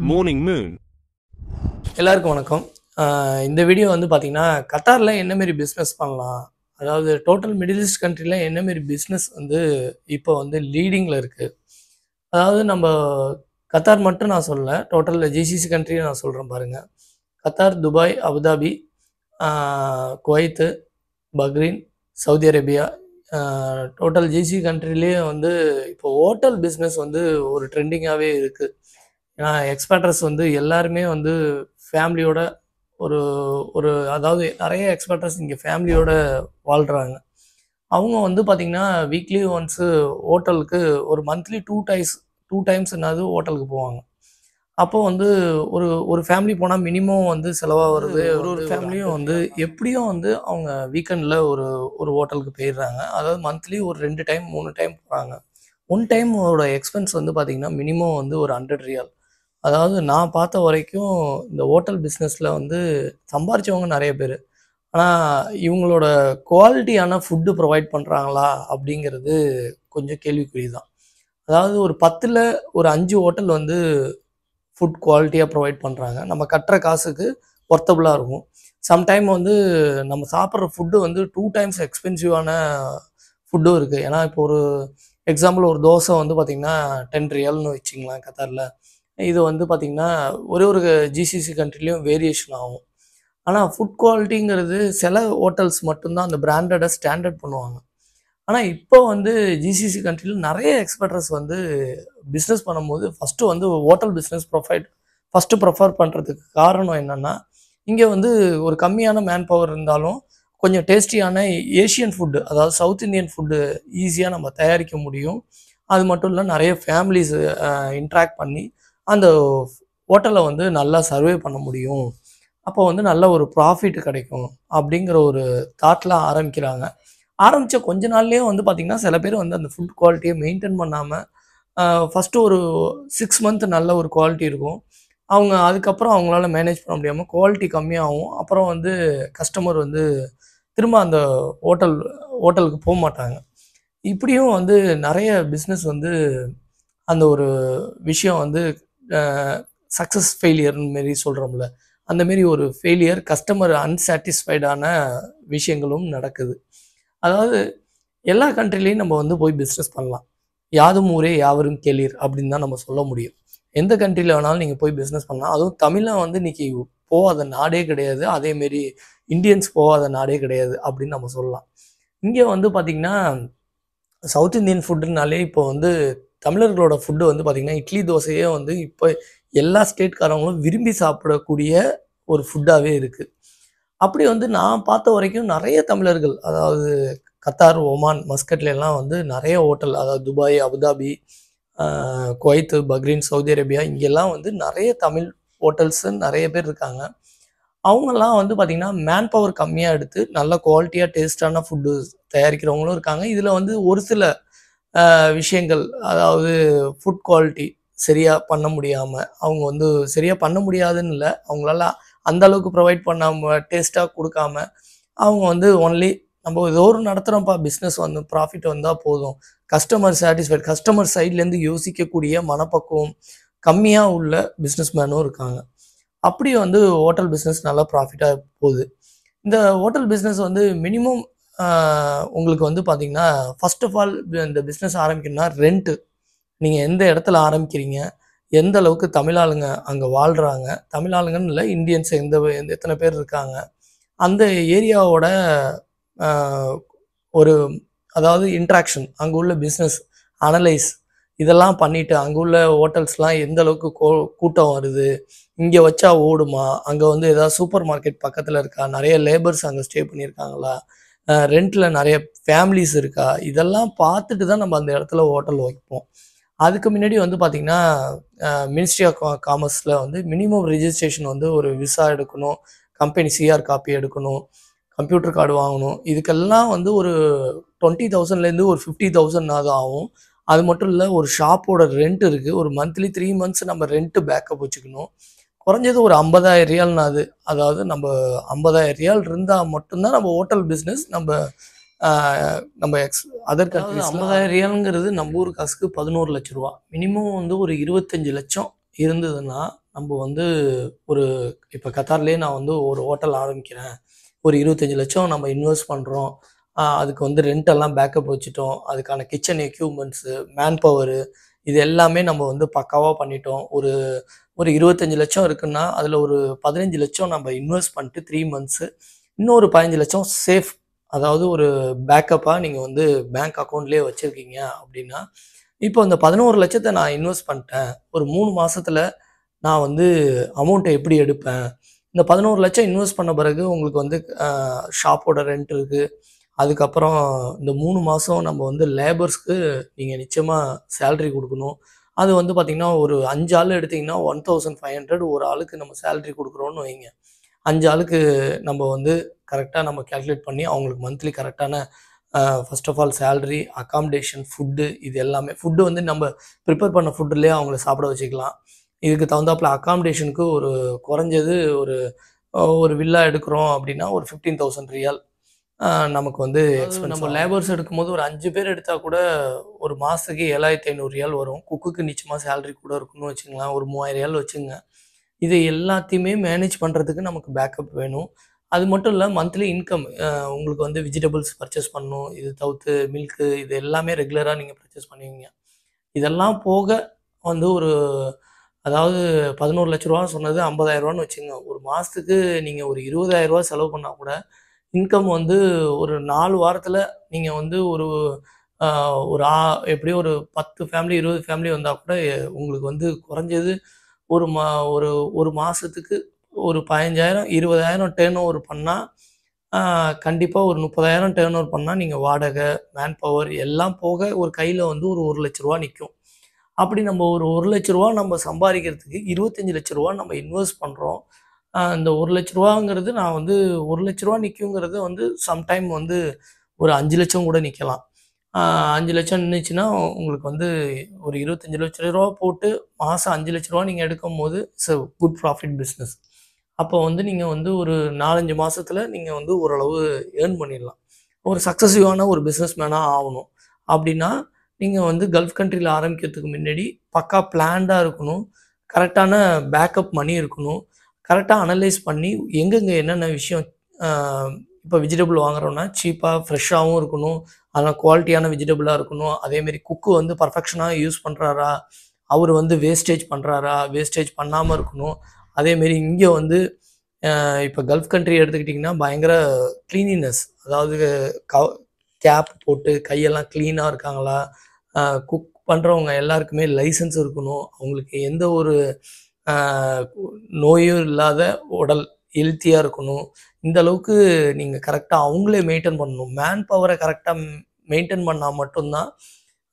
Morning Moon. எல்லாருக்கும் வணக்கம். இந்த வீடியோ வந்து பார்த்தீங்கன்னா, கத்தார்ல என்ன மாரி பிஸ்னஸ் பண்ணலாம்? அதாவது டோட்டல் மிடில் ஈஸ்ட் கண்ட்ரில என்ன மாரி பிஸ்னஸ் வந்து இப்போ வந்து லீடிங்கில இருக்கு? அதாவது நம்ப கத்தார் மட்டும் நான் சொல்லல. டோட்டல் ஜிசிசி கண்ட்ரிய நான் சொல்றேன் பாருங்க. கத்தார், துபாய், அபுதாபி, ஆ குவைத்து, பஹ்ரைன், சவுதி அரேபியா, ஆ டோட்டல் ஜிசிசி கண்ட்ரிலயே வந்து இப்போ ஹோட்டல் பிஸ்னஸ் வந்து ஒரு ட்ரெண்டிங்காவே இருக்கு. ஏன்னா எக்ஸ்பேட்டர்ஸ் வந்து எல்லாருமே வந்து ஃபேமிலியோட ஒரு ஒரு அதாவது நெறைய எக்ஸ்பேட்டர்ஸ் இங்க ஃபேமிலியோட வாழ்றாங்க. அவங்க வந்து பார்த்தீங்கன்னா, வீக்லி ஒன்ஸு ஹோட்டலுக்கு ஒரு மந்த்லி 2 டைம்ஸ்னாவது ஹோட்டலுக்கு போவாங்க. அப்போ வந்து ஒரு ஒரு ஃபேமிலி போனா மினிமம் வந்து செலவா வருது. ஒரு ஃபேமிலியும் வந்து எப்படியும் வந்து அவங்க வீக்கெண்ட்ல ஒரு ஒரு ஹோட்டலுக்கு போயிடுறாங்க. அதாவது மந்த்லி ஒரு 2 டைம், 3 டைம் போறாங்க. 1 டைமோட எக்ஸ்பென்ஸ் வந்து பார்த்தீங்கன்னா, மினிமம் வந்து ஒரு 100 ரியால். அதாவது நான் பார்த்த வரைக்கும் இந்த ஹோட்டல் பிஸ்னஸ்ல வந்து சம்பாரிச்சவங்க நெறைய பேரு. ஆனா, இவங்களோட குவாலிட்டியான ஃபுட் ப்ரொவைட் பண்றாங்களா? அப்படிங்கிறது கொஞ்சம் கேள்விக்குறி தான். அதாவது ஒரு 10ல ஒரு 5 ஹோட்டல் வந்து ஃபுட் குவாலிட்டியா ப்ரொவைட் பண்றாங்க. நம்ம கட்டுற காசுக்கு ஒர்த்தபுளா இருக்கும். சம்டைம் வந்து நம்ம சாப்பிடுற ஃபுட்டு வந்து 2 டைம்ஸ் எக்ஸ்பென்சிவான ஃபுட்டும் இருக்கு. ஏன்னா, இப்போ ஒரு எக்ஸாம்பிள் ஒரு தோசை வந்து பார்த்தீங்கன்னா, 10 ரியால்னு வச்சுக்கங்களேன் கத்தார்ல. இது வந்து பார்த்தீங்கன்னா, ஒரு ஒரு ஜிசிசி கண்ட்ரிலயும் வேரியேஷன் ஆகும். ஆனா, ஃபுட் குவாலிட்டிங்கிறது சில ஹோட்டல்ஸ் மட்டும் தான் அந்த பிராண்டட ஸ்டாண்டர்ட் பண்ணுவாங்க. ஆனா, இப்போ வந்து ஜிசிசி கண்ட்ரில நெறைய எக்ஸ்பெக்டர்ஸ் வந்து பிசினஸ் பண்ணும்போது, ஃபர்ஸ்ட்டு வந்து ஹோட்டல் பிசினஸ் ஃபர்ஸ்ட்டு ப்ரிஃபர் பண்றதுக்கு காரணம் என்னன்னா, இங்க வந்து ஒரு கம்மியான மேன் பவர் இருந்தாலும், கொஞ்சம் டேஸ்டியான ஏசியன் ஃபுட், அதாவது சவுத் இந்தியன் ஃபுட்டு ஈஸியா நம்ம தயாரிக்க முடியும். அது மட்டும் இல்ல நெறைய ஃபேமிலிஸ் இன்டராக்ட் பண்ணி, அந்த ஹோட்டல வந்து நல்லா சர்வே பண்ண முடியும். அப்போ வந்து நல்ல ஒரு ப்ராஃபிட் கிடைக்கும். அப்படிங்கிற ஒரு தாட்ல ஆரம்பிக்கிறாங்க. ஆரம்பிச்ச கொஞ்ச நாள்லயே வந்து பார்த்தீங்கன்னா, சில பேர் வந்து அந்த ஃபுட் குவாலிட்டிய மெயின்டெயின் பண்ணாம, ஃபர்ஸ்ட்டு ஒரு 6 மந்த் நல்ல ஒரு குவாலிட்டி இருக்கும். அவங்க அதுக்கப்புறம் அவங்களால மேனேஜ் பண்ண முடியாம குவாலிட்டி கம்மியாகும். அப்புறம் வந்து கஸ்டமர் வந்து திரும்ப அந்த ஹோட்டல் ஹோட்டலுக்கு போமாட்டாங்க. இப்படியும் வந்து நெறைய பிசினஸ் வந்து அந்த ஒரு விஷயம் வந்து அ சக்சஸ் ஃபெயிலியர்ன்னு மாரி சொல்றோம்ல. அந்த மாரி ஒரு ஃபெயிலியர் கஸ்டமர் அன்சாட்டிஸ்ஃபைடான விஷயங்களும் நடக்குது. அதாவது எல்லா கண்ட்ரிலயும் நம்ம வந்து போய் பிசினஸ் பண்ணலாம். யாதும் ஊரே யாவரும் கேளீர் அப்படின்னு தான் நம்ம சொல்ல முடியும். எந்த கண்ட்ரில வேணாலும் நீங்க போய் பிசினஸ் பண்ணலாம். அதுவும் தமிழன் வந்து இன்னைக்கு போவாத நாடே கிடையாது. அதேமாரி இந்தியன்ஸ் போவாத நாடே கிடையாது அப்படின்னு நம்ம சொல்லலாம். இங்க வந்து பார்த்தீங்கன்னா, சவுத் இந்தியன் ஃபுட்டுனாலே இப்போ வந்து தமிழர்களோட ஃபுட்டு வந்து பார்த்தீங்கன்னா, இட்லி, தோசையே வந்து இப்ப எல்லா ஸ்டேட்காரங்களும் விரும்பி சாப்பிடக்கூடிய ஒரு ஃபுட்டாவே இருக்கு. அப்படி வந்து நான் பார்த்த வரைக்கும் நெறைய தமிழர்கள், அதாவது கத்தார், ஒமான், மஸ்கட்ல எல்லாம் வந்து நெறைய ஹோட்டல், அதாவது துபாய், அபுதாபி, அ குவைத்து, பஹ்ரைன், சவுதி அரேபியா இங்கெல்லாம் வந்து நெறைய தமிழ் ஹோட்டல்ஸ் நெறைய பேர் இருக்காங்க. அவங்கலாம் வந்து பார்த்தீங்கன்னா, மேன் பவர் கம்மியா எடுத்து நல்ல குவாலிட்டியா டேஸ்ட்டான ஃபுட்டு தயாரிக்கிறவங்களும் இருக்காங்க. இதுல வந்து ஒரு சில விஷயங்கள், அதாவது ஃபுட் குவாலிட்டி சரியா பண்ண முடியாம, அவங்க வந்து சரியா பண்ண முடியாதுன்னு இல்ல. அவங்களால அந்த அளவுக்கு ப்ரொவைட் பண்ணாம, டேஸ்ட்டா குடுக்காம, அவங்க வந்து ஒன்லி நம்ம ஏதோ ஒரு நடத்துறோம்ப்பா பிசினஸ் வந்து ப்ராஃபிட் வந்தா போதும். கஸ்டமர் சாட்டிஸ்ஃபைட், கஸ்டமர் சைட்லேருந்து யோசிக்கக்கூடிய மனப்பக்குவம் கம்மியா உள்ள பிசினஸ் மேனும் இருக்காங்க. அப்படி வந்து ஹோட்டல் பிசினஸ் நல்லா ப்ராஃபிட்டா போகுது. இந்த ஹோட்டல் பிசினஸ் வந்து மினிமம் ஆ உங்களுக்கு வந்து பார்த்தீங்கன்னா, ஃபர்ஸ்ட் ஆஃப் ஆல் இந்த பிசினஸ் ஆரம்பிக்கணும்னா ரென்ட். நீங்க எந்த இடத்துல ஆரம்பிக்கிறீங்க? எந்த அளவுக்கு தமிழ் ஆளுங்க அங்க வாழ்றாங்க? தமிழ் ஆளுங்கன்னு இல்ல, இந்தியன்ஸ் எத்தன பேர் இருக்காங்க? அந்த ஏரியாவோட அ ஒரு அதாவது இன்டராக்ஷன், அங்க உள்ள பிசினஸ் அனலைஸ் இதெல்லாம் பண்ணிட்டு, அங்க உள்ள ஹோட்டல்ஸ்லாம் எந்த அளவுக்கு கூட்டம் வருது? இங்க வச்சா ஓடுமா? அங்க வந்து ஏதாவது சூப்பர் மார்க்கெட் பக்கத்துல இருக்கா? நெறைய லேபர்ஸ் அங்க ஸ்டே பண்ணியிருக்காங்களா? ரென்ட்ல நெறைய ஃபேமிலிஸ் இருக்கா? இதெல்லாம் பார்த்துட்டு தான் நம்ம அந்த இடத்துல ஹோட்டல் வைப்போம். அதுக்கு முன்னாடி வந்து பார்த்தீங்கன்னா, மினிஸ்ட்ரி ஆஃப் காமர்ஸ்ல வந்து மினிமம் ரிஜிஸ்ட்ரேஷன் வந்து ஒரு விசா எடுக்கணும். கம்பெனி சிஆர் காப்பி எடுக்கணும். கம்ப்யூட்டர் கார்டு வாங்கணும். இதுக்கெல்லாம் வந்து ஒரு 20,000லேருந்து ஒரு 50,000னாவது ஆகும். அது மட்டும் இல்ல, ஒரு ஷாப்போட ரென்ட் இருக்கு. ஒரு மந்த்லி 3 மந்த்ஸ் நம்ம ரென்ட் பேக்கப் வச்சுக்கணும். குறைஞ்சது ஒரு 50,000 ரியால்னாது. அதாவது நம்ம 50,000 ரியால் இருந்தா மட்டும் தான் நம்ம ஹோட்டல் பிசினஸ் ஆ நம்ம அதர் கண்ட்ரீஸ்ல 50,000 ரியால்ங்கிறது நம்ம ஊர் காசுக்கு ரூ. 11,00,000. மினிமம் வந்து ஒரு 25,00,000 இருந்ததுன்னா நம்ம வந்து ஒரு இப்போ கத்தார்லேயே நான் வந்து ஒரு ஹோட்டல் ஆரம்பிக்கிறேன், ஒரு 25,00,000 நம்ம இன்வெஸ்ட் பண்ணுறோம், அதுக்கு வந்து ரெண்ட் எல்லாம் பேக்கப் வச்சுட்டோம், அதுக்கான கிச்சன் எக்யூப்மெண்ட்ஸு, மேன் பவரு, இது எல்லாமே நம்ம வந்து பக்காவாக பண்ணிட்டோம். ஒரு ஒரு 25,00,000 இருக்குன்னா அதில் ஒரு 15,00,000 நம்ம இன்வெஸ்ட் பண்ணிட்டு 3 மந்த்ஸு, இன்னொரு 15,00,000 சேஃப், அதாவது ஒரு பேக்கப்பாக நீங்கள் வந்து பேங்க் அக்கௌண்ட்லேயே வச்சுருக்கீங்க அப்படின்னா, இப்போ அந்த 11,00,000 நான் இன்வெஸ்ட் பண்ணிட்டேன், ஒரு 3 மாசத்துல நான் வந்து அமௌண்ட்ட எப்படி எடுப்பேன்? இந்த 11,00,000 இன்வெஸ்ட் பண்ண பிறகு உங்களுக்கு வந்து ஷாப்போட ரெண்ட் இருக்கு. அதுக்கப்புறம் இந்த 3 மாசம் நம்ம வந்து லேபர்ஸ்க்கு நீங்க நிச்சயமா சேலரி குடுக்கணும். அது வந்து பார்த்தீங்கன்னா, ஒரு 5 ஆள் எடுத்தீங்கன்னா 1500 ஒரு ஆளுக்கு நம்ம சேலரி குடுக்குறோம்னு வைங்க. 5 ஆளுக்கு நம்ம வந்து கரெக்ட்டா நம்ம கால்குலேட் பண்ணி அவங்களுக்கு மந்த்லி கரெக்ட்டான first of all salary, accommodation, food, இது எல்லாமே. ஃபுட்டு வந்து நம்ம ப்ரிப்பேர் பண்ண ஃபுட்டுலயே அவங்கள சாப்பிட வச்சுக்கலாம். இதுக்கு தகுந்தாப்புல அக்காமடேஷனுக்கு ஒரு குறைஞ்சது ஒரு ஒரு வில்லா எடுக்கிறோம் அப்படின்னா ஒரு 15,000 ரியால் நமக்கு வந்து எக்ஸ்பென்ஸ். நம்ம லேபர்ஸ் எடுக்கும்போது ஒரு 5 பேர் எடுத்தா கூட ஒரு மாசத்துக்கு 7,500 ரியால் வரும். குக்குக்கு நிச்சயமா சேலரி கூட இருக்குன்னு வச்சுக்கங்களேன். ஒரு 3,000 ரியால் வச்சுக்கங்க. இது எல்லாத்தையுமே மேனேஜ் பண்றதுக்கு நமக்கு பேக்கப் வேணும். அது மட்டும் இல்ல, மந்த்லி இன்கம் உங்களுக்கு வந்து வெஜிடபிள்ஸ் பர்ச்சேஸ் பண்ணணும். இது தவிர்த்து மில்க்கு, இது எல்லாமே ரெகுலரா நீங்க பர்ச்சேஸ் பண்ணுவீங்க. இதெல்லாம் போக வந்து ஒரு, அதாவது ரூ. 11,00,000 சொன்னது ரூ. 50,000ன்னு வச்சுக்கங்க. ஒரு மாசத்துக்கு நீங்க ஒரு ரூ. 20,000 செலவு பண்ணா கூட, இன்கம் வந்து ஒரு 4 வாரத்துல நீங்க வந்து ஒரு அ ஒரு எப்படியும் ஒரு 10 ஃபேமிலி, 20 ஃபேமிலி வந்தா கூட உங்களுக்கு வந்து குறைஞ்சது ஒரு ஒரு ஒரு மாசத்துக்கு ஒரு 15,000, 20,000 டர்ன் ஓவர் பண்ணா, ஆ கண்டிப்பா ஒரு 30,000 டர்ன் ஓவர் பண்ணா, நீங்க வாடகை, மேன் பவர் எல்லாம் போக ஒரு கையில வந்து ஒரு ரூ. 1,00,000 நிக்கும். அப்படி நம்ம ஒரு ரூ. 1,00,000 நம்ம சம்பாரிக்கிறதுக்கு ரூ. 25,00,000 நம்ம இன்வெஸ்ட் பண்றோம். இந்த ரூ. 1,00,000ங்கிறது நான் வந்து ரூ. 1,00,000 நிக்குங்கிறது வந்து சம்டைம் வந்து ஒரு 5,00,000 கூட நிக்கலாம். 5,00,000 நின்னுச்சுன்னா, உங்களுக்கு வந்து ஒரு ரூ. 25,00,000 போட்டு மாசம் ரூ. 5,00,000 நீங்க எடுக்கும்போது, it's a good profit business. அப்போ வந்து நீங்க வந்து ஒரு 4, 5 மாசத்துல நீங்க வந்து ஓரளவு ஏர்ன் பண்ணிடலாம். ஒரு சக்சஸிவான ஒரு பிசினஸ் மேனா ஆவணும். அப்படின்னா, நீங்க வந்து கல்ஃப் கண்ட்ரில ஆரம்பிக்கிறதுக்கு முன்னாடி பக்கா பிளான்டா இருக்கணும். கரெக்ட்டான பேக்கப் மணி இருக்கணும். கரெக்ட்டா அனலைஸ் பண்ணி எங்கெங்க என்னென்ன விஷயம், அ இப்போ வெஜிடபிள் வாங்குறோம்னா சீப்பா, ஃப்ரெஷ்ஷாவும் இருக்கணும். அதெல்லாம் குவாலிட்டியான வெஜிடபிளா இருக்கணும். அதேமாரி குக்கு வந்து பெர்ஃபெக்ஷனா யூஸ் பண்றாரா? அவரு வந்து வேஸ்டேஜ் பண்றாரா? வேஸ்டேஜ் பண்ணாம இருக்கணும். அதேமாரி இங்க வந்து இப்ப கல்ஃப் கண்ட்ரி எடுத்துக்கிட்டிங்கன்னா, பயங்கர கிளீனினஸ். அதாவது கவ் கேப் போட்டு கையெல்லாம் கிளீனா இருக்காங்களா? அ குக் பண்றவங்க எல்லாருக்குமே லைசென்ஸ் இருக்கணும். அவங்களுக்கு எந்த ஒரு அ நோயும் இல்லாத உடல், ஹெல்த்தியா இருக்கணும். இந்த அளவுக்கு நீங்க கரெக்ட்டா அவங்களே மெயின்டெயின் பண்ணணும். மேன் பவர கரெக்ட்டா மெயின்டெயின் பண்ணா மட்டும் தான்,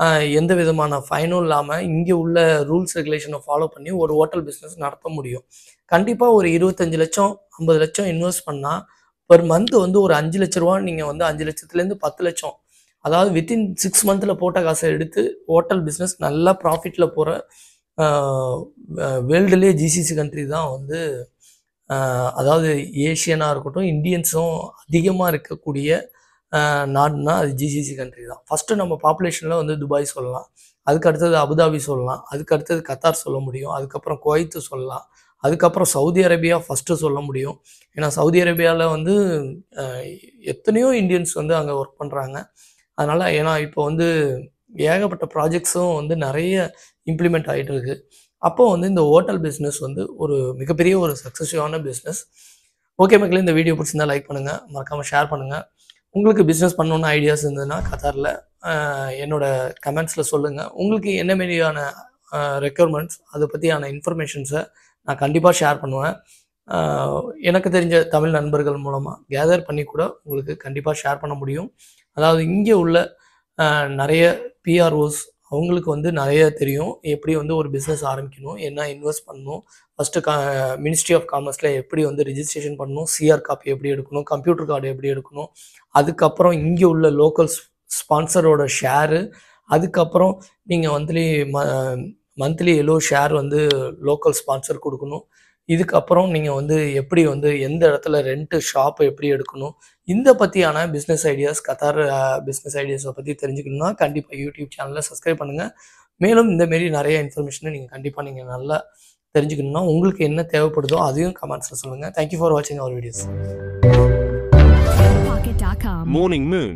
அ எந்த விதமான ஃபைனும் இல்லாம, இங்க உள்ள ரூல்ஸ், ரெகுலேஷன ஃபாலோ பண்ணி ஒரு ஹோட்டல் பிசினஸ் நடத்த முடியும். கண்டிப்பா ஒரு 25,00,000, 50,00,000 இன்வெஸ்ட் பண்ணா, பெர் மந்த் வந்து ஒரு ரூ. 5,00,000 நீங்க வந்து 5,00,000லேருந்து 10,00,000, அதாவது வித்தின் 6 மந்த்ல போட்ட காச எடுத்து ஹோட்டல் பிசினஸ் நல்லா ப்ராஃபிட்ல போற அ வேர்ல்டுலயே ஜிசிசி கண்ட்ரி தான் வந்து, அதாவது ஏசியனா இருக்கட்டும், இந்தியன்ஸும் அதிகமா இருக்கக்கூடிய நாடுனா அது ஜிசிசி கண்ட்ரி தான். ஃபர்ஸ்ட்டு நம்ம பாப்புலேஷன்ல வந்து துபாய் சொல்லலாம். அதுக்கு அடுத்தது அபுதாபி சொல்லலாம். அதுக்கு அடுத்தது கத்தார் சொல்ல முடியும். அதுக்கப்புறம் குவைத்து சொல்லலாம். அதுக்கப்புறம் சவுதி அரேபியா ஃபர்ஸ்ட்டு சொல்ல முடியும். ஏன்னா சவுதி அரேபியால வந்து அ எத்தனையோ இந்தியன்ஸ் வந்து அங்க ஒர்க் பண்றாங்க. அதனால ஏன்னா இப்போ வந்து ஏகப்பட்ட ப்ராஜெக்ட்ஸும் வந்து நெறைய இம்ப்ளிமெண்ட் ஆயிட்டு இருக்கு. அப்போ வந்து இந்த ஹோட்டல் பிசினஸ் வந்து ஒரு மிகப்பெரிய ஒரு சக்சஸிவான பிசினஸ். ஓகே மக்களே, இந்த வீடியோ பிடிச்சிருந்தா லைக் பண்ணுங்க. மறக்காம ஷேர் பண்ணுங்க. உங்களுக்கு பிசினஸ் பண்ணணும்னு ஐடியாஸ் இருந்ததுன்னா கத்தார்ல அ என்னோட கமெண்ட்ஸ்ல சொல்லுங்க. உங்களுக்கு என்ன மாரியான ரெக்யர்மெண்ட்ஸ், அத பத்தியான இன்ஃபர்மேஷன்ஸ நான் கண்டிப்பா ஷேர் பண்ணுவேன். அ எனக்கு தெரிஞ்ச தமிழ் நண்பர்கள் மூலமா கேதர் பண்ணி கூட உங்களுக்கு கண்டிப்பா ஷேர் பண்ண முடியும். அதாவது இங்க உள்ள நெறைய பிஆர்ஓஸ் அவங்களுக்கு வந்து நெறைய தெரியும். எப்படி வந்து ஒரு பிசினஸ் ஆரம்பிக்கணும், என்ன இன்வெஸ்ட் பண்ணணும், ஃபர்ஸ்ட்டு மினிஸ்ட்ரி ஆஃப் காமர்ஸ்ல எப்படி வந்து ரிஜிஸ்ட்ரேஷன் பண்ணணும், சிஆர் காப்பி எப்படி எடுக்கணும், கம்ப்யூட்டர் கார்டு எப்படி எடுக்கணும், அதுக்கப்புறம் இங்க உள்ள லோக்கல் ஸ்பான்சரோட ஷேரு, அதுக்கப்புறம் நீங்க மந்த்லி எவ்வளோ ஷேர் வந்து லோக்கல் ஸ்பான்சர் குடுக்கணும். இதுக்கப்புறம் நீங்க வந்து எப்படி வந்து எந்த இடத்துல ரென்ட் ஷாப் எப்படி எடுக்கணும், இந்த பத்தியான பிசினஸ் ஐடியாஸ், கத்தார் பிசினஸ் ஐடியாஸ பத்தி தெரிஞ்சுக்கணும்னா கண்டிப்பா யூடியூப் சேனல சப்ஸ்கிரைப் பண்ணுங்க. மேலும் இந்த மாரி நிறைய இன்ஃபர்மேஷனை நீங்கள் கண்டிப்பாக நீங்கள் நல்லா தெரிஞ்சுக்கணும்னா உங்களுக்கு என்ன தேவைப்படுதோ அதையும் கமெண்ட்ஸில் சொல்லுங்கள். தேங்க்யூ ஃபார் வாட்சிங் அவர் வீடியோஸ். Morning Moon.